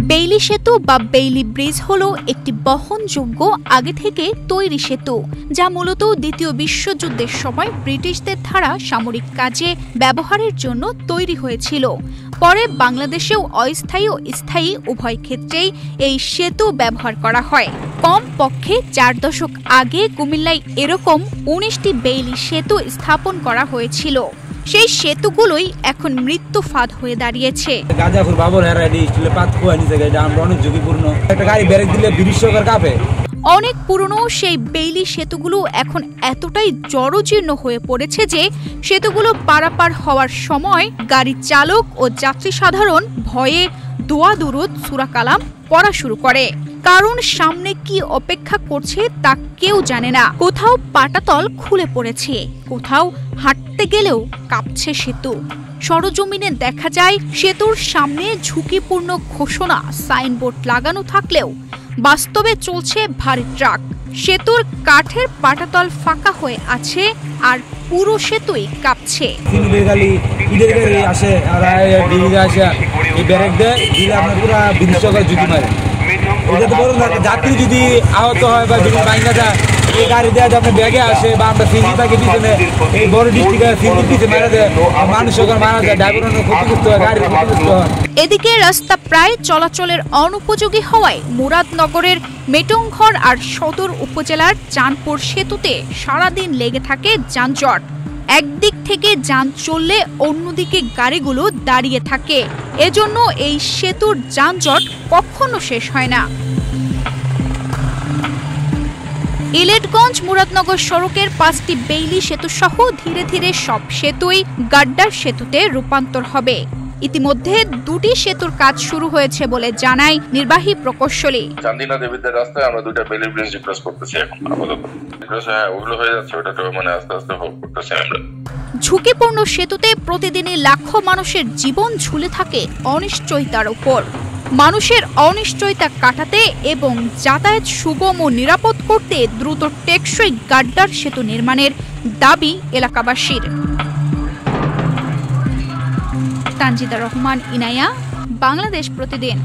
Bailey সেতু বা Bailey bridge হলো একটি বহনযোগ্য আগে থেকে তৈরি সেতু, যা মূলত দ্বিতীয় বিশ্বযুদ্ধের সময় ব্রিটিশদের দ্বারা সামরিক কাজে ব্যবহারের জন্য তৈরি হয়েছিল। পরে বাংলাদেশেও অস্থায়ী ও স্থায়ী উভয় ক্ষেত্রেই এই সেতু ব্যবহার করা হয়। কম পক্ষে 4 দশক আগে কুমিল্লায় এরকম 19টি বেইলি সেতু স্থাপন করা হয়েছিল। সেই সেতুগুলোই এখন মৃত্যু ফাঁদ হয়ে দাঁড়িয়েছে। অনেক পুরনো সেই বেইলি সেতুগুলো এখন এতটাই জরাজীর্ণ হয়ে পড়েছে যে সেতুগুলো পারাপার হওয়ার সময় গাড়ি চালক ও যাত্রী সাধারণ ভয়ে দোয়া দুরুদ সূরা কালাম পড়া শুরু করে, কারণ সামনে কি অপেক্ষা করছে তা কেউ জানে না। কোথাও পাটাতল খুলে পড়েছে, কোথাও হাঁটতে গেলেও কাঁপছে সেতু। সরজমিনে দেখা যায় সেতুর সামনে ঝুঁকিপূর্ণ ঘোষণা সাইনবোর্ড লাগানো থাকলেও বাস্তবে চলছে ভারী ট্রাক। সেতুর কাঠের পাটাতল ফাঁকা হয়ে আছে আর পুরো সেতুই কাঁপছে। যাত্রী যদি আহত হয় বা যদি বাইঙ্গা যায়, এই গাড়ি দেওয়া যখন ব্যাগে আসে বা আমরা সিজি থাকি পিছনে, এই বড় ডিস্ট্রিক্টে সিজি পিছনে মারা দেয়, মানুষ ওখানে মারা যায়, ড্রাইভার ক্ষতিগ্রস্ত হয়, গাড়ির ক্ষতিগ্রস্ত হয়। এদিকে রাস্তা প্রায় চলাচলের অনুপযোগী হওয়ায় মুরাদনগরের মেটংঘর আর সদর উপজেলার চাঁদপুর সেতুতে সারাদিন লেগে থাকে যানজট। একদিক থেকে যান চললে অন্যদিকে গাড়িগুলো দাঁড়িয়ে থাকে। এজন্য এই সেতুর যানজট কখনো শেষ হয় না। ইলেটগঞ্জ মুরাদনগর সড়কের 5টি বেইলি সেতু সহ ধীরে ধীরে সব সেতুই গাড্ডার সেতুতে রূপান্তর হবে। ইতিমধ্যে 2টি সেতুর কাজ শুরু হয়েছে বলে জানায় নির্বাহী প্রকৌশলী। চান্দিনা দেবীদের রাস্তায় আমরা 2টা বেইলি ব্রিজ ক্রস করতেছি এখন আপাতত। ওগুলো হয়ে যাচ্ছে, ওটা তো মানে আস্তে আস্তে করতেছি আমরা। ঝুঁকিপূর্ণ সেতুতে প্রতিদিনই লাখো মানুষের জীবন ঝুলে থাকে অনিশ্চয়তার উপর। মানুষের অনিশ্চয়তা কাটাতে এবং যাতায়াত সুগম ও নিরাপদ করতে দ্রুত টেকসই গাড্ডার সেতু নির্মাণের দাবি এলাকাবাসীর। তানজিদা রহমান, ইনায়া, বাংলাদেশ প্রতিদিন।